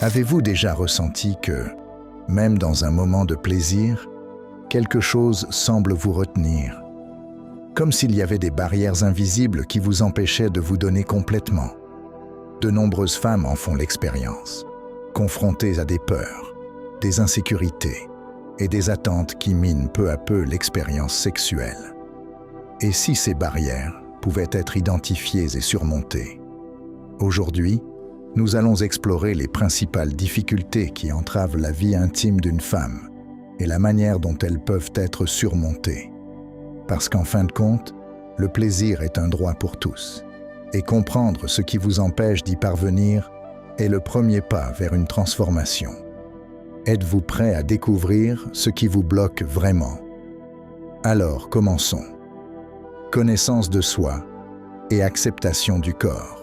Avez-vous déjà ressenti que, même dans un moment de plaisir, quelque chose semble vous retenir, comme s'il y avait des barrières invisibles qui vous empêchaient de vous donner complètement? De nombreuses femmes en font l'expérience, confrontées à des peurs, des insécurités et des attentes qui minent peu à peu l'expérience sexuelle. Et si ces barrières pouvaient être identifiées et surmontées? Aujourd'hui, nous allons explorer les principales difficultés qui entravent la vie intime d'une femme et la manière dont elles peuvent être surmontées. Parce qu'en fin de compte, le plaisir est un droit pour tous, et comprendre ce qui vous empêche d'y parvenir est le premier pas vers une transformation. Êtes-vous prêt à découvrir ce qui vous bloque vraiment? Alors, commençons. Connaissance de soi et acceptation du corps.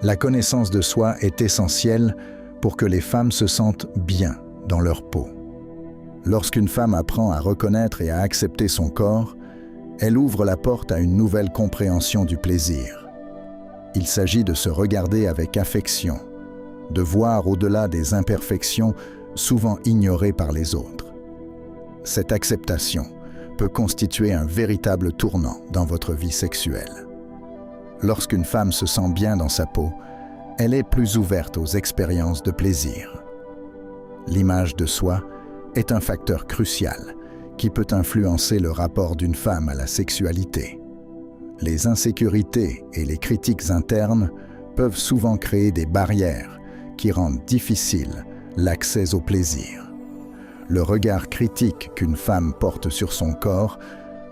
La connaissance de soi est essentielle pour que les femmes se sentent bien dans leur peau. Lorsqu'une femme apprend à reconnaître et à accepter son corps, elle ouvre la porte à une nouvelle compréhension du plaisir. Il s'agit de se regarder avec affection, de voir au-delà des imperfections souvent ignorées par les autres. Cette acceptation peut constituer un véritable tournant dans votre vie sexuelle. Lorsqu'une femme se sent bien dans sa peau, elle est plus ouverte aux expériences de plaisir. L'image de soi est un facteur crucial qui peut influencer le rapport d'une femme à la sexualité. Les insécurités et les critiques internes peuvent souvent créer des barrières qui rendent difficile l'accès au plaisir. Le regard critique qu'une femme porte sur son corps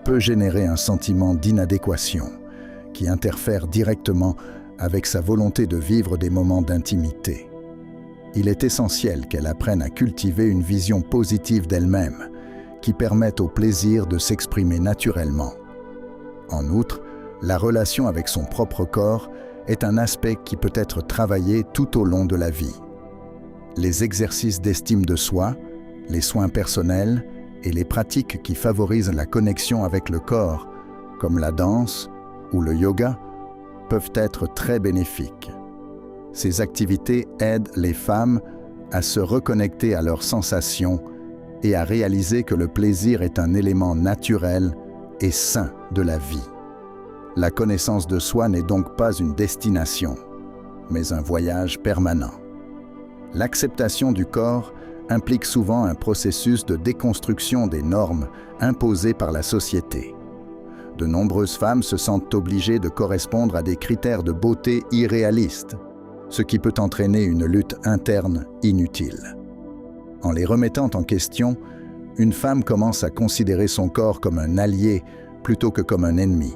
peut générer un sentiment d'inadéquation qui interfère directement avec sa volonté de vivre des moments d'intimité. Il est essentiel qu'elle apprenne à cultiver une vision positive d'elle-même qui permette au plaisir de s'exprimer naturellement. En outre, la relation avec son propre corps est un aspect qui peut être travaillé tout au long de la vie. Les exercices d'estime de soi, les soins personnels et les pratiques qui favorisent la connexion avec le corps, comme la danse ou le yoga, peuvent être très bénéfiques. Ces activités aident les femmes à se reconnecter à leurs sensations et à réaliser que le plaisir est un élément naturel et sain de la vie. La connaissance de soi n'est donc pas une destination, mais un voyage permanent. L'acceptation du corps implique souvent un processus de déconstruction des normes imposées par la société. De nombreuses femmes se sentent obligées de correspondre à des critères de beauté irréalistes, ce qui peut entraîner une lutte interne inutile. En les remettant en question, une femme commence à considérer son corps comme un allié plutôt que comme un ennemi.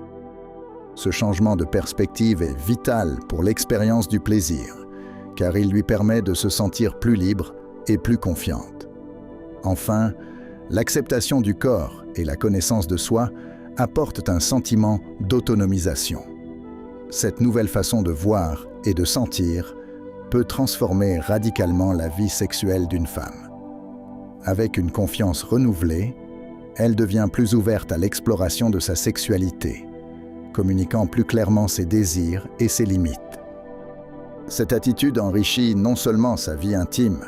Ce changement de perspective est vital pour l'expérience du plaisir, car il lui permet de se sentir plus libre et plus confiante. Enfin, l'acceptation du corps et la connaissance de soi apportent un sentiment d'autonomisation. Cette nouvelle façon de voir et de sentir peut transformer radicalement la vie sexuelle d'une femme. Avec une confiance renouvelée, elle devient plus ouverte à l'exploration de sa sexualité, communiquant plus clairement ses désirs et ses limites. Cette attitude enrichit non seulement sa vie intime,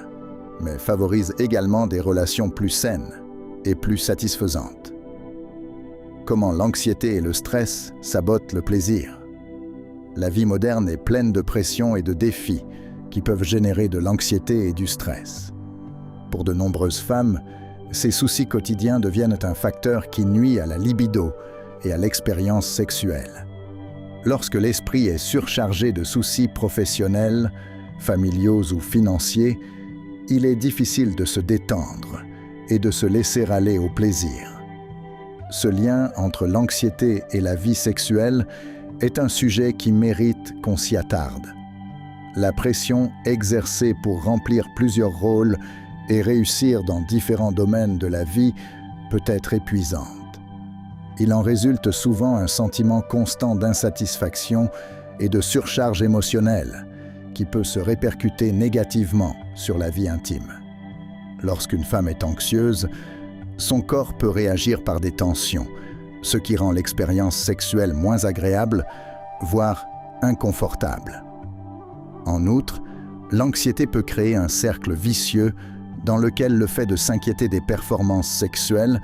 mais favorise également des relations plus saines et plus satisfaisantes. Comment l'anxiété et le stress sabotent le plaisir? La vie moderne est pleine de pressions et de défis qui peuvent générer de l'anxiété et du stress. Pour de nombreuses femmes, ces soucis quotidiens deviennent un facteur qui nuit à la libido et à l'expérience sexuelle. Lorsque l'esprit est surchargé de soucis professionnels, familiaux ou financiers, il est difficile de se détendre et de se laisser aller au plaisir. Ce lien entre l'anxiété et la vie sexuelle est un sujet qui mérite qu'on s'y attarde. La pression exercée pour remplir plusieurs rôles et réussir dans différents domaines de la vie peut être épuisante. Il en résulte souvent un sentiment constant d'insatisfaction et de surcharge émotionnelle qui peut se répercuter négativement sur la vie intime. Lorsqu'une femme est anxieuse, son corps peut réagir par des tensions, ce qui rend l'expérience sexuelle moins agréable, voire inconfortable. En outre, l'anxiété peut créer un cercle vicieux dans lequel le fait de s'inquiéter des performances sexuelles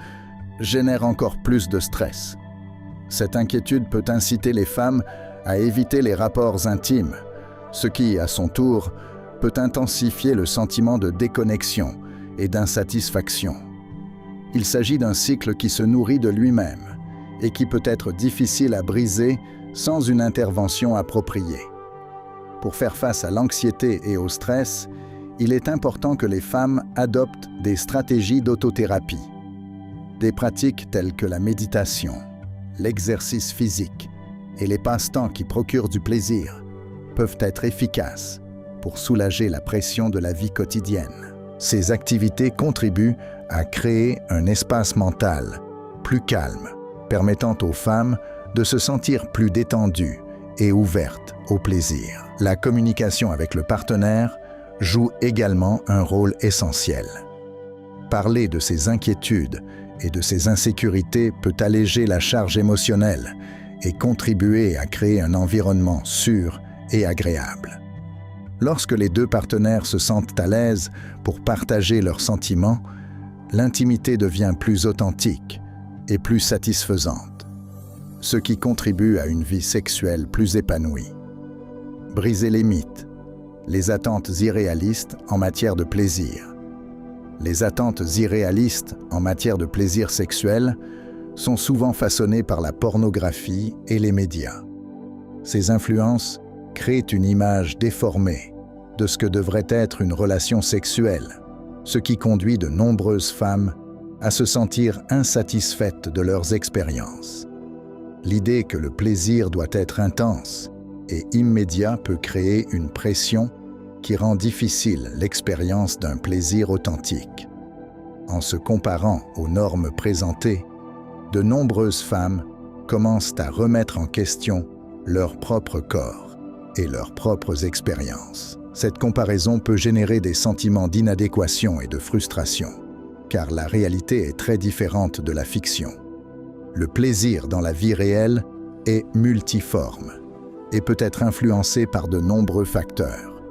génère encore plus de stress. Cette inquiétude peut inciter les femmes à éviter les rapports intimes, ce qui, à son tour, peut intensifier le sentiment de déconnexion et d'insatisfaction. Il s'agit d'un cycle qui se nourrit de lui-même et qui peut être difficile à briser sans une intervention appropriée. Pour faire face à l'anxiété et au stress, il est important que les femmes adoptent des stratégies d'autothérapie. Des pratiques telles que la méditation, l'exercice physique et les passe-temps qui procurent du plaisir peuvent être efficaces pour soulager la pression de la vie quotidienne. Ces activités contribuent à créer un espace mental plus calme, permettant aux femmes de se sentir plus détendues et ouvertes au plaisir. La communication avec le partenaire joue également un rôle essentiel. Parler de ses inquiétudes et de ses insécurités peut alléger la charge émotionnelle et contribuer à créer un environnement sûr et agréable. Lorsque les deux partenaires se sentent à l'aise pour partager leurs sentiments, l'intimité devient plus authentique et plus satisfaisante, ce qui contribue à une vie sexuelle plus épanouie. Briser les mythes, les attentes irréalistes en matière de plaisir. Les attentes irréalistes en matière de plaisir sexuel sont souvent façonnées par la pornographie et les médias. Ces influences créent une image déformée de ce que devrait être une relation sexuelle, ce qui conduit de nombreuses femmes à se sentir insatisfaites de leurs expériences. L'idée que le plaisir doit être intense et immédiat peut créer une pression qui rend difficile l'expérience d'un plaisir authentique. En se comparant aux normes présentées, de nombreuses femmes commencent à remettre en question leur propre corps et leurs propres expériences. Cette comparaison peut générer des sentiments d'inadéquation et de frustration, car la réalité est très différente de la fiction. Le plaisir dans la vie réelle est multiforme et peut être influencé par de nombreux facteurs,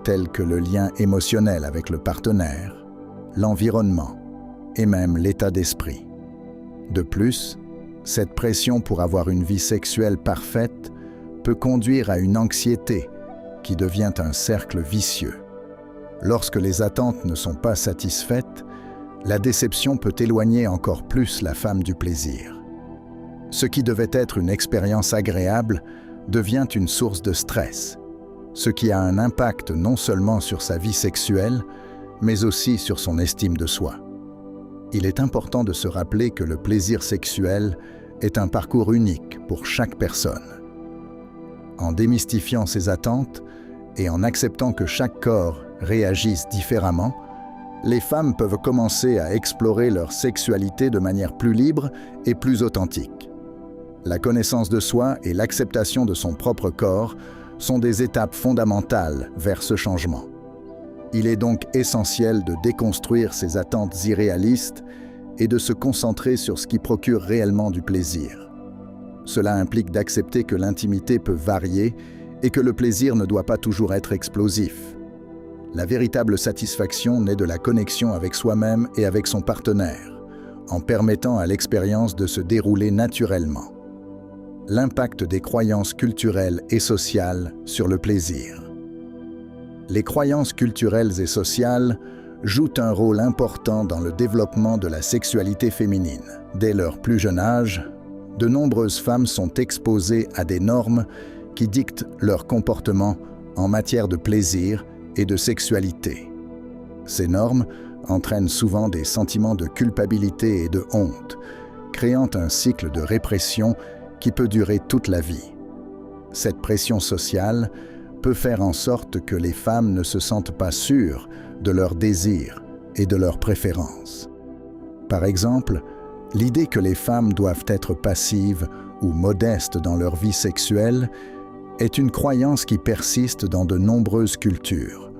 tels que le lien émotionnel avec le partenaire, l'environnement et même l'état d'esprit. De plus, cette pression pour avoir une vie sexuelle parfaite peut conduire à une anxiété qui devient un cercle vicieux. Lorsque les attentes ne sont pas satisfaites, la déception peut éloigner encore plus la femme du plaisir. Ce qui devait être une expérience agréable devient une source de stress, ce qui a un impact non seulement sur sa vie sexuelle, mais aussi sur son estime de soi. Il est important de se rappeler que le plaisir sexuel est un parcours unique pour chaque personne. En démystifiant ces attentes et en acceptant que chaque corps réagisse différemment, les femmes peuvent commencer à explorer leur sexualité de manière plus libre et plus authentique. La connaissance de soi et l'acceptation de son propre corps sont des étapes fondamentales vers ce changement. Il est donc essentiel de déconstruire ces attentes irréalistes et de se concentrer sur ce qui procure réellement du plaisir. Cela implique d'accepter que l'intimité peut varier et que le plaisir ne doit pas toujours être explosif. La véritable satisfaction naît de la connexion avec soi-même et avec son partenaire, en permettant à l'expérience de se dérouler naturellement. L'impact des croyances culturelles et sociales sur le plaisir. Les croyances culturelles et sociales jouent un rôle important dans le développement de la sexualité féminine. Dès leur plus jeune âge, de nombreuses femmes sont exposées à des normes qui dictent leur comportement en matière de plaisir et de sexualité. Ces normes entraînent souvent des sentiments de culpabilité et de honte, créant un cycle de répression qui peut durer toute la vie. Cette pression sociale peut faire en sorte que les femmes ne se sentent pas sûres de leurs désirs et de leurs préférences. Par exemple, l'idée que les femmes doivent être passives ou modestes dans leur vie sexuelle est une croyance qui persiste dans de nombreuses cultures.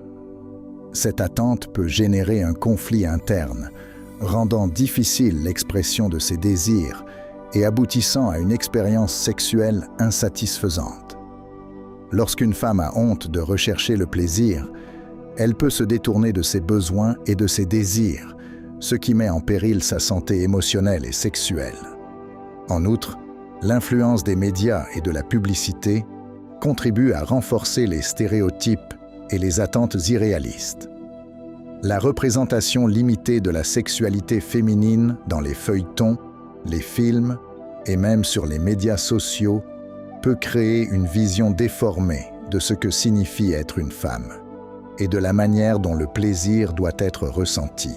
Cette attente peut générer un conflit interne, rendant difficile l'expression de ses désirs et aboutissant à une expérience sexuelle insatisfaisante. Lorsqu'une femme a honte de rechercher le plaisir, Elle peut se détourner de ses besoins et de ses désirs, ce qui met en péril sa santé émotionnelle et sexuelle. En outre, l'influence des médias et de la publicité contribue à renforcer les stéréotypes et les attentes irréalistes. La représentation limitée de la sexualité féminine dans les feuilletons, les films et même sur les médias sociaux peut créer une vision déformée de ce que signifie être une femme et de la manière dont le plaisir doit être ressenti.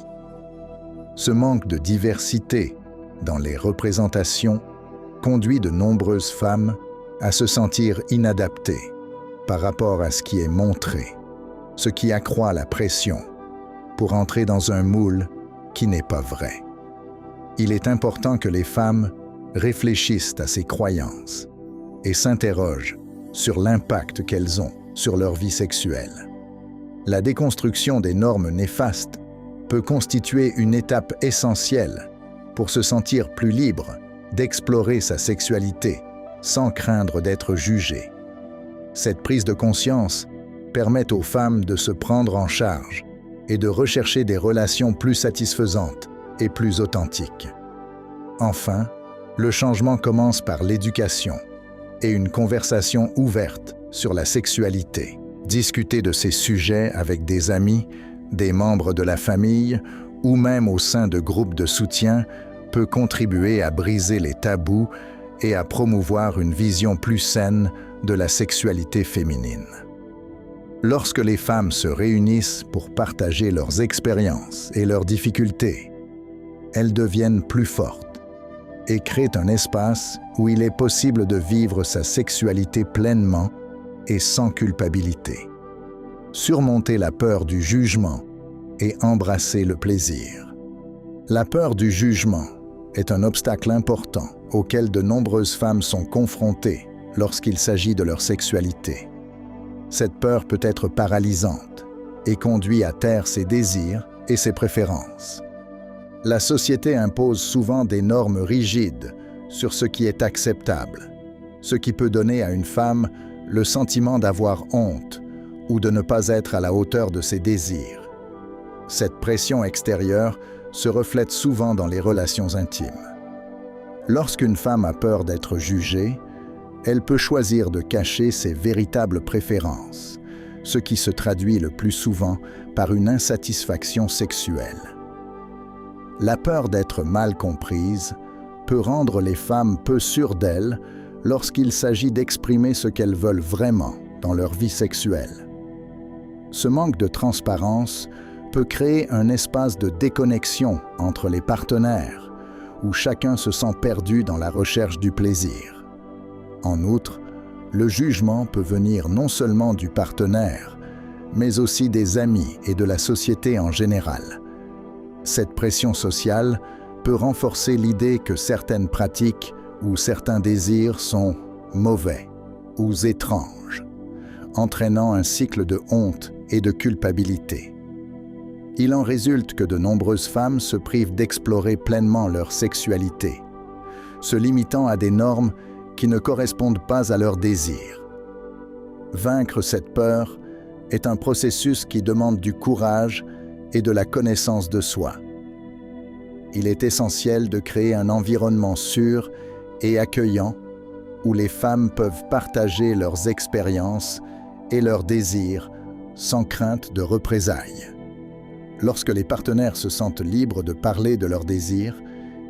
Ce manque de diversité dans les représentations conduit de nombreuses femmes à se sentir inadaptées par rapport à ce qui est montré, ce qui accroît la pression pour entrer dans un moule qui n'est pas vrai. Il est important que les femmes réfléchissent à ces croyances et s'interrogent sur l'impact qu'elles ont sur leur vie sexuelle. La déconstruction des normes néfastes peut constituer une étape essentielle pour se sentir plus libre d'explorer sa sexualité sans craindre d'être jugée. Cette prise de conscience permet aux femmes de se prendre en charge et de rechercher des relations plus satisfaisantes et plus authentiques. Enfin, le changement commence par l'éducation et une conversation ouverte sur la sexualité. Discuter de ces sujets avec des amis, des membres de la famille ou même au sein de groupes de soutien peut contribuer à briser les tabous et à promouvoir une vision plus saine de la sexualité féminine. Lorsque les femmes se réunissent pour partager leurs expériences et leurs difficultés, elles deviennent plus fortes et créent un espace où il est possible de vivre sa sexualité pleinement et sans culpabilité. Surmonter la peur du jugement et embrasser le plaisir. La peur du jugement est un obstacle important auquel de nombreuses femmes sont confrontées lorsqu'il s'agit de leur sexualité. Cette peur peut être paralysante et conduit à taire ses désirs et ses préférences. La société impose souvent des normes rigides sur ce qui est acceptable, ce qui peut donner à une femme le sentiment d'avoir honte ou de ne pas être à la hauteur de ses désirs. Cette pression extérieure se reflète souvent dans les relations intimes. Lorsqu'une femme a peur d'être jugée, elle peut choisir de cacher ses véritables préférences, ce qui se traduit le plus souvent par une insatisfaction sexuelle. La peur d'être mal comprise peut rendre les femmes peu sûres d'elles lorsqu'il s'agit d'exprimer ce qu'elles veulent vraiment dans leur vie sexuelle. Ce manque de transparence peut créer un espace de déconnexion entre les partenaires, où chacun se sent perdu dans la recherche du plaisir. En outre, le jugement peut venir non seulement du partenaire, mais aussi des amis et de la société en général. Cette pression sociale peut renforcer l'idée que certaines pratiques ou certains désirs sont mauvais ou étranges, entraînant un cycle de honte et de culpabilité. Il en résulte que de nombreuses femmes se privent d'explorer pleinement leur sexualité, se limitant à des normes qui ne correspondent pas à leurs désirs. Vaincre cette peur est un processus qui demande du courage et de la connaissance de soi. Il est essentiel de créer un environnement sûr et accueillant où les femmes peuvent partager leurs expériences et leurs désirs sans crainte de représailles. Lorsque les partenaires se sentent libres de parler de leurs désirs,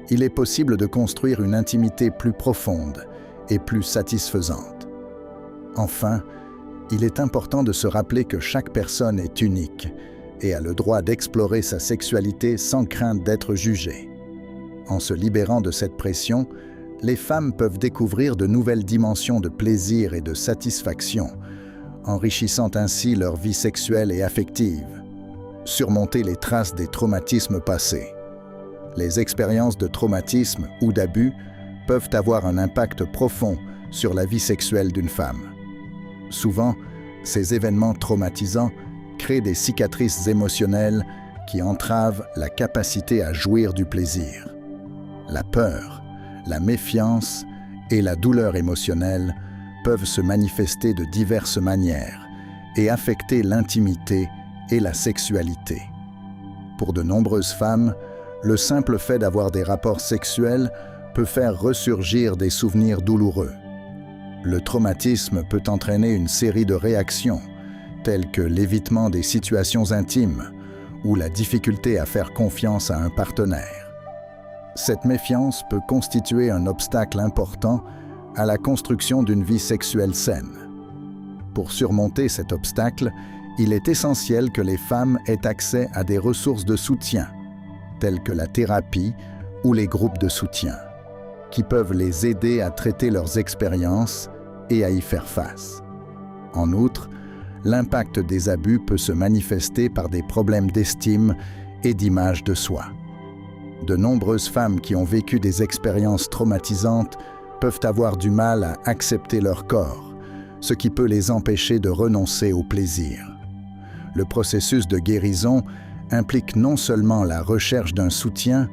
il est possible de construire une intimité plus profonde et plus satisfaisante. Enfin, il est important de se rappeler que chaque personne est unique et a le droit d'explorer sa sexualité sans crainte d'être jugée. En se libérant de cette pression, les femmes peuvent découvrir de nouvelles dimensions de plaisir et de satisfaction, enrichissant ainsi leur vie sexuelle et affective. Surmonter les traces des traumatismes passés. Les expériences de traumatisme ou d'abus peuvent avoir un impact profond sur la vie sexuelle d'une femme. Souvent, ces événements traumatisants créent des cicatrices émotionnelles qui entravent la capacité à jouir du plaisir. La peur, la méfiance et la douleur émotionnelle peuvent se manifester de diverses manières et affecter l'intimité et la sexualité. Pour de nombreuses femmes, le simple fait d'avoir des rapports sexuels peut faire ressurgir des souvenirs douloureux. Le traumatisme peut entraîner une série de réactions, telles que l'évitement des situations intimes ou la difficulté à faire confiance à un partenaire. Cette méfiance peut constituer un obstacle important à la construction d'une vie sexuelle saine. Pour surmonter cet obstacle, il est essentiel que les femmes aient accès à des ressources de soutien, telles que la thérapie ou les groupes de soutien, qui peuvent les aider à traiter leurs expériences et à y faire face. En outre, l'impact des abus peut se manifester par des problèmes d'estime et d'image de soi. De nombreuses femmes qui ont vécu des expériences traumatisantes peuvent avoir du mal à accepter leur corps, ce qui peut les empêcher de renoncer au plaisir. Le processus de guérison implique non seulement la recherche d'un soutien,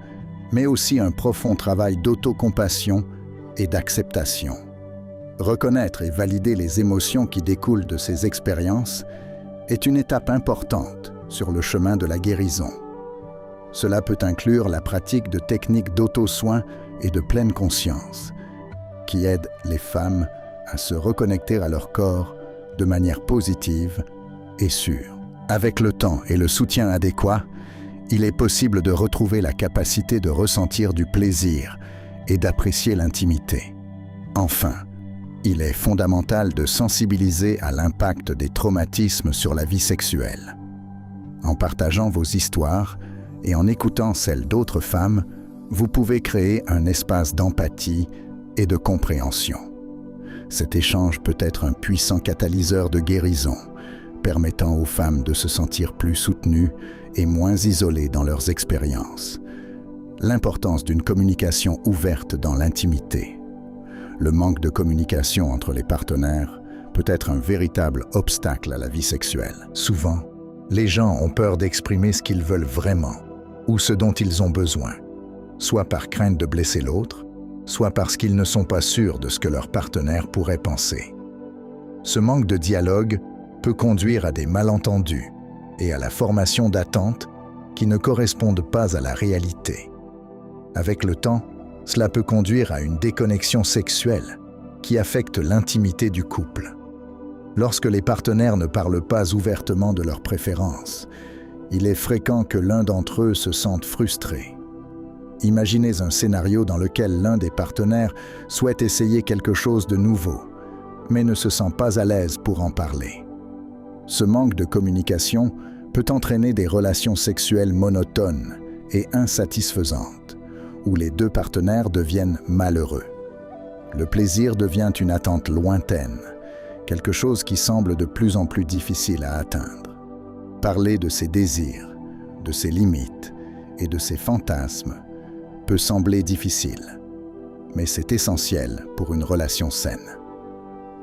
mais aussi un profond travail d'autocompassion et d'acceptation. Reconnaître et valider les émotions qui découlent de ces expériences est une étape importante sur le chemin de la guérison. Cela peut inclure la pratique de techniques d'auto-soin et de pleine conscience, qui aident les femmes à se reconnecter à leur corps de manière positive et sûre. Avec le temps et le soutien adéquat, il est possible de retrouver la capacité de ressentir du plaisir et d'apprécier l'intimité. Enfin, il est fondamental de sensibiliser à l'impact des traumatismes sur la vie sexuelle. En partageant vos histoires et en écoutant celles d'autres femmes, vous pouvez créer un espace d'empathie et de compréhension. Cet échange peut être un puissant catalyseur de guérison, permettant aux femmes de se sentir plus soutenues et moins isolées dans leurs expériences. L'importance d'une communication ouverte dans l'intimité. Le manque de communication entre les partenaires peut être un véritable obstacle à la vie sexuelle. Souvent, les gens ont peur d'exprimer ce qu'ils veulent vraiment ou ce dont ils ont besoin, soit par crainte de blesser l'autre, soit parce qu'ils ne sont pas sûrs de ce que leur partenaire pourrait penser. Ce manque de dialogue peut conduire à des malentendus et à la formation d'attentes qui ne correspondent pas à la réalité. Avec le temps, cela peut conduire à une déconnexion sexuelle qui affecte l'intimité du couple. Lorsque les partenaires ne parlent pas ouvertement de leurs préférences, il est fréquent que l'un d'entre eux se sente frustré. Imaginez un scénario dans lequel l'un des partenaires souhaite essayer quelque chose de nouveau, mais ne se sent pas à l'aise pour en parler. Ce manque de communication peut entraîner des relations sexuelles monotones et insatisfaisantes, où les deux partenaires deviennent malheureux. Le plaisir devient une attente lointaine, quelque chose qui semble de plus en plus difficile à atteindre. Parler de ses désirs, de ses limites et de ses fantasmes peut sembler difficile, mais c'est essentiel pour une relation saine.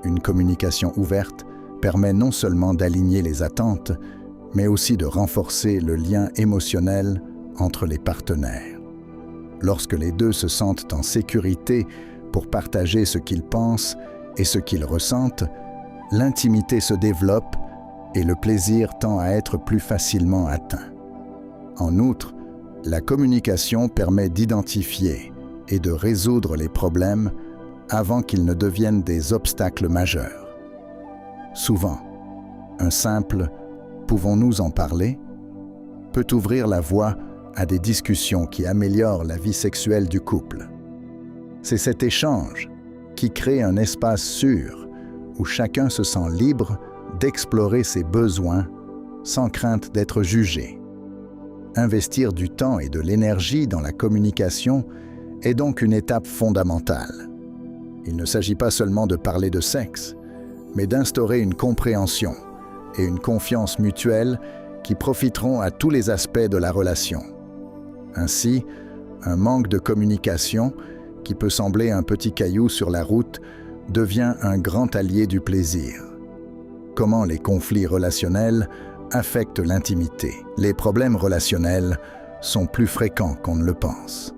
Une communication ouverte permet non seulement d'aligner les attentes, mais aussi de renforcer le lien émotionnel entre les partenaires. Lorsque les deux se sentent en sécurité pour partager ce qu'ils pensent et ce qu'ils ressentent, l'intimité se développe et le plaisir tend à être plus facilement atteint. En outre, la communication permet d'identifier et de résoudre les problèmes avant qu'ils ne deviennent des obstacles majeurs. Souvent, un simple « pouvons-nous en parler ?» peut ouvrir la voie à des discussions qui améliorent la vie sexuelle du couple. C'est cet échange qui crée un espace sûr où chacun se sent libre d'explorer ses besoins sans crainte d'être jugé. Investir du temps et de l'énergie dans la communication est donc une étape fondamentale. Il ne s'agit pas seulement de parler de sexe, mais d'instaurer une compréhension et une confiance mutuelle qui profiteront à tous les aspects de la relation. Ainsi, un manque de communication, qui peut sembler un petit caillou sur la route, devient un grand allié du plaisir. Comment les conflits relationnels affectent l'intimité. Les problèmes relationnels sont plus fréquents qu'on ne le pense.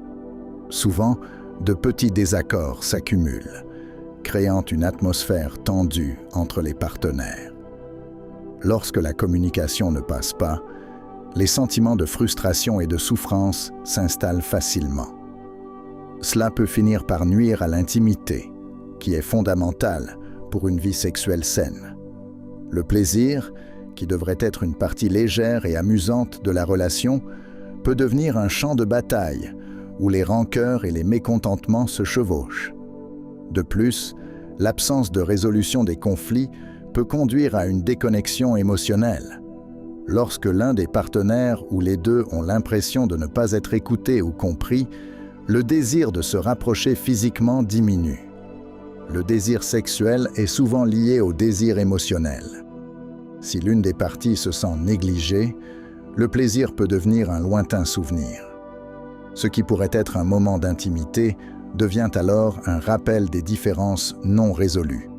Souvent, de petits désaccords s'accumulent, créant une atmosphère tendue entre les partenaires. Lorsque la communication ne passe pas, les sentiments de frustration et de souffrance s'installent facilement. Cela peut finir par nuire à l'intimité, qui est fondamentale pour une vie sexuelle saine. Le plaisir, qui devrait être une partie légère et amusante de la relation, peut devenir un champ de bataille où les rancœurs et les mécontentements se chevauchent. De plus, l'absence de résolution des conflits peut conduire à une déconnexion émotionnelle. Lorsque l'un des partenaires ou les deux ont l'impression de ne pas être écoutés ou compris, le désir de se rapprocher physiquement diminue. Le désir sexuel est souvent lié au désir émotionnel. Si l'une des parties se sent négligée, le plaisir peut devenir un lointain souvenir. Ce qui pourrait être un moment d'intimité devient alors un rappel des différences non résolues.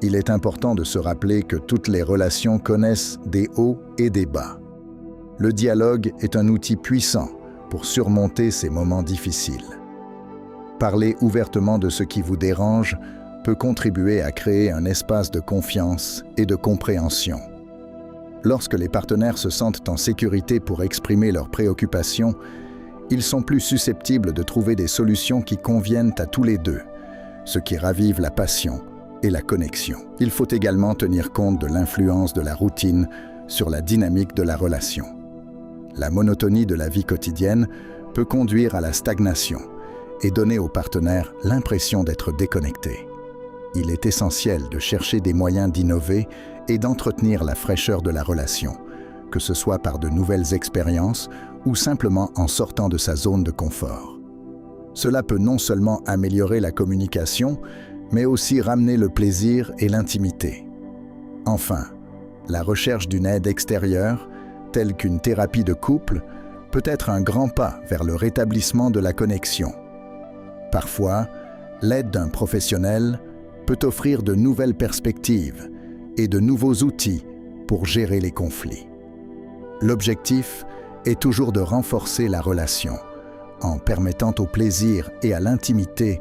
Il est important de se rappeler que toutes les relations connaissent des hauts et des bas. Le dialogue est un outil puissant pour surmonter ces moments difficiles. Parler ouvertement de ce qui vous dérange peut contribuer à créer un espace de confiance et de compréhension. Lorsque les partenaires se sentent en sécurité pour exprimer leurs préoccupations, ils sont plus susceptibles de trouver des solutions qui conviennent à tous les deux, ce qui ravive la passion et la connexion. Il faut également tenir compte de l'influence de la routine sur la dynamique de la relation. La monotonie de la vie quotidienne peut conduire à la stagnation et donner au partenaire l'impression d'être déconnecté. Il est essentiel de chercher des moyens d'innover et d'entretenir la fraîcheur de la relation, que ce soit par de nouvelles expériences ou simplement en sortant de sa zone de confort. Cela peut non seulement améliorer la communication, mais aussi ramener le plaisir et l'intimité. Enfin, la recherche d'une aide extérieure, telle qu'une thérapie de couple, peut être un grand pas vers le rétablissement de la connexion. Parfois, l'aide d'un professionnel peut offrir de nouvelles perspectives et de nouveaux outils pour gérer les conflits. L'objectif est toujours de renforcer la relation en permettant au plaisir et à l'intimité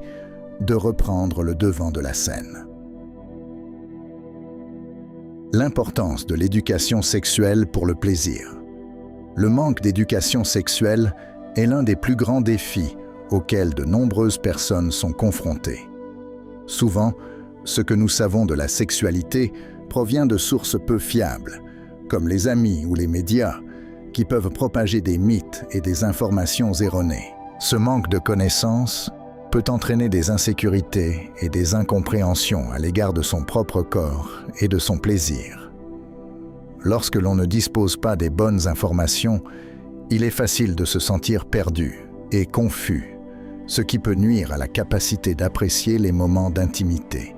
de reprendre le devant de la scène. L'importance de l'éducation sexuelle pour le plaisir. Le manque d'éducation sexuelle est l'un des plus grands défis auxquels de nombreuses personnes sont confrontées. Souvent, ce que nous savons de la sexualité provient de sources peu fiables, comme les amis ou les médias, qui peuvent propager des mythes et des informations erronées. Ce manque de connaissances peut entraîner des insécurités et des incompréhensions à l'égard de son propre corps et de son plaisir. Lorsque l'on ne dispose pas des bonnes informations, il est facile de se sentir perdu et confus, ce qui peut nuire à la capacité d'apprécier les moments d'intimité.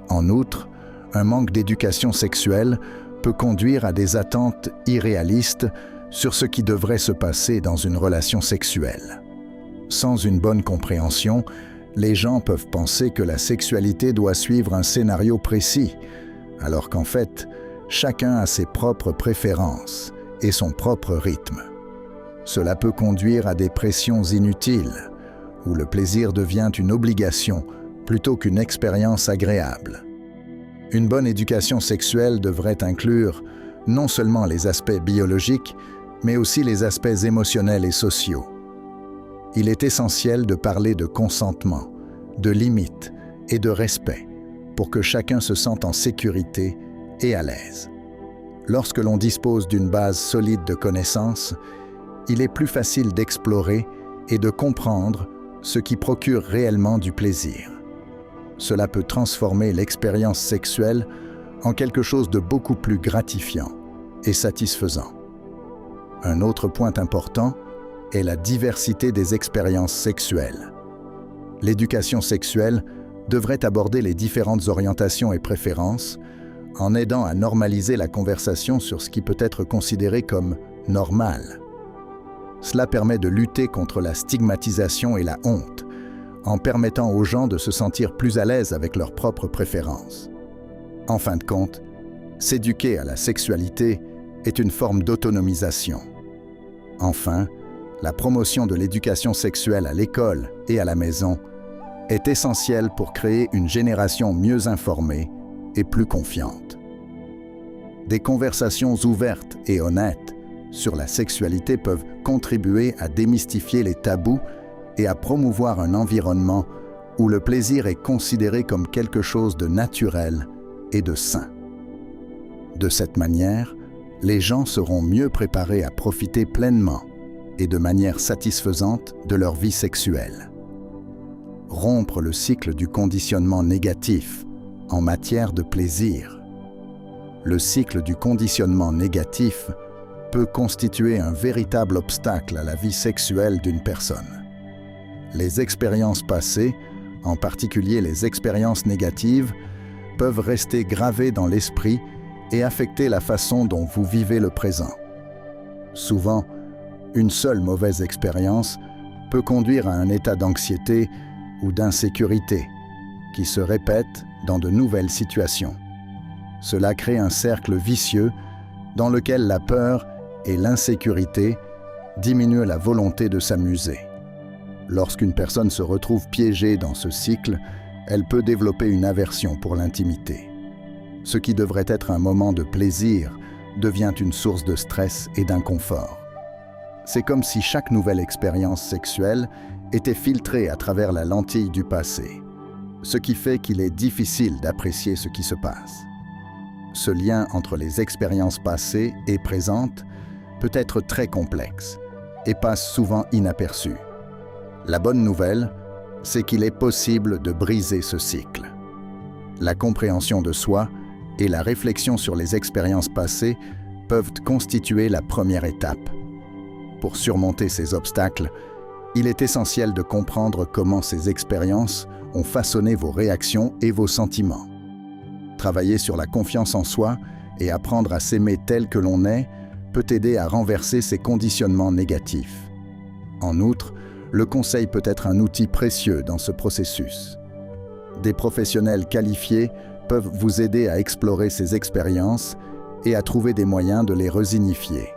En outre, un manque d'éducation sexuelle peut conduire à des attentes irréalistes sur ce qui devrait se passer dans une relation sexuelle. Sans une bonne compréhension, les gens peuvent penser que la sexualité doit suivre un scénario précis, alors qu'en fait, chacun a ses propres préférences et son propre rythme. Cela peut conduire à des pressions inutiles, où le plaisir devient une obligation plutôt qu'une expérience agréable. Une bonne éducation sexuelle devrait inclure non seulement les aspects biologiques, mais aussi les aspects émotionnels et sociaux. Il est essentiel de parler de consentement, de limites et de respect pour que chacun se sente en sécurité et à l'aise. Lorsque l'on dispose d'une base solide de connaissances, il est plus facile d'explorer et de comprendre ce qui procure réellement du plaisir. Cela peut transformer l'expérience sexuelle en quelque chose de beaucoup plus gratifiant et satisfaisant. Un autre point important est la diversité des expériences sexuelles. L'éducation sexuelle devrait aborder les différentes orientations et préférences en aidant à normaliser la conversation sur ce qui peut être considéré comme normal. Cela permet de lutter contre la stigmatisation et la honte, en permettant aux gens de se sentir plus à l'aise avec leurs propres préférences. En fin de compte, s'éduquer à la sexualité est une forme d'autonomisation. Enfin, la promotion de l'éducation sexuelle à l'école et à la maison est essentielle pour créer une génération mieux informée et plus confiante. Des conversations ouvertes et honnêtes sur la sexualité peuvent contribuer à démystifier les tabous et à promouvoir un environnement où le plaisir est considéré comme quelque chose de naturel et de sain. De cette manière, les gens seront mieux préparés à profiter pleinement et de manière satisfaisante de leur vie sexuelle. Rompre le cycle du conditionnement négatif en matière de plaisir. Le cycle du conditionnement négatif peut constituer un véritable obstacle à la vie sexuelle d'une personne. Les expériences passées, en particulier les expériences négatives, peuvent rester gravées dans l'esprit et affecter la façon dont vous vivez le présent. Souvent, une seule mauvaise expérience peut conduire à un état d'anxiété ou d'insécurité qui se répète dans de nouvelles situations. Cela crée un cercle vicieux dans lequel la peur et l'insécurité diminuent la volonté de s'amuser. Lorsqu'une personne se retrouve piégée dans ce cycle, elle peut développer une aversion pour l'intimité. Ce qui devrait être un moment de plaisir devient une source de stress et d'inconfort. C'est comme si chaque nouvelle expérience sexuelle était filtrée à travers la lentille du passé, ce qui fait qu'il est difficile d'apprécier ce qui se passe. Ce lien entre les expériences passées et présentes peut être très complexe et passe souvent inaperçu. La bonne nouvelle, c'est qu'il est possible de briser ce cycle. La compréhension de soi et la réflexion sur les expériences passées peuvent constituer la première étape. Pour surmonter ces obstacles, il est essentiel de comprendre comment ces expériences ont façonné vos réactions et vos sentiments. Travailler sur la confiance en soi et apprendre à s'aimer tel que l'on est peut aider à renverser ces conditionnements négatifs. En outre, le conseil peut être un outil précieux dans ce processus. Des professionnels qualifiés peuvent vous aider à explorer ces expériences et à trouver des moyens de les resignifier.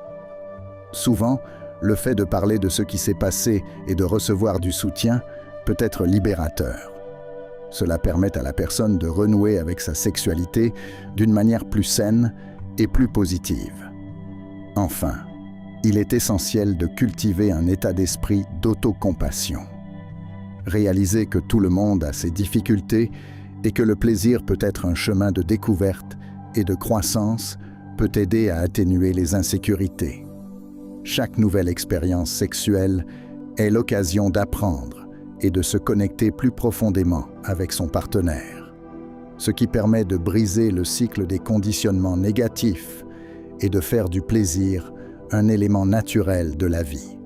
Souvent, le fait de parler de ce qui s'est passé et de recevoir du soutien peut être libérateur. Cela permet à la personne de renouer avec sa sexualité d'une manière plus saine et plus positive. Enfin, il est essentiel de cultiver un état d'esprit d'autocompassion. Réaliser que tout le monde a ses difficultés et que le plaisir peut être un chemin de découverte et de croissance peut aider à atténuer les insécurités. Chaque nouvelle expérience sexuelle est l'occasion d'apprendre et de se connecter plus profondément avec son partenaire, ce qui permet de briser le cycle des conditionnements négatifs et de faire du plaisir un élément naturel de la vie.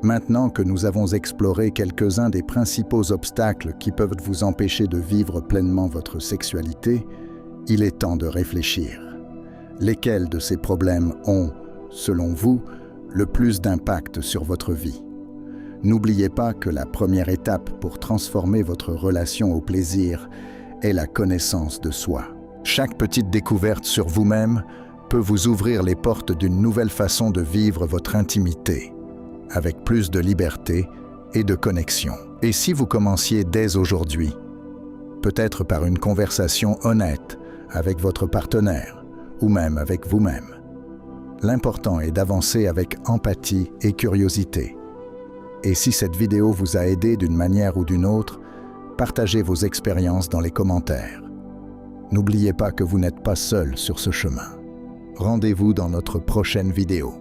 Maintenant que nous avons exploré quelques-uns des principaux obstacles qui peuvent vous empêcher de vivre pleinement votre sexualité, il est temps de réfléchir. Lesquels de ces problèmes ont, selon vous, le plus d'impact sur votre vie? N'oubliez pas que la première étape pour transformer votre relation au plaisir est la connaissance de soi. Chaque petite découverte sur vous-même peut vous ouvrir les portes d'une nouvelle façon de vivre votre intimité, avec plus de liberté et de connexion. Et si vous commenciez dès aujourd'hui, peut-être par une conversation honnête avec votre partenaire ou même avec vous-même, l'important est d'avancer avec empathie et curiosité. Et si cette vidéo vous a aidé d'une manière ou d'une autre, partagez vos expériences dans les commentaires. N'oubliez pas que vous n'êtes pas seul sur ce chemin. Rendez-vous dans notre prochaine vidéo.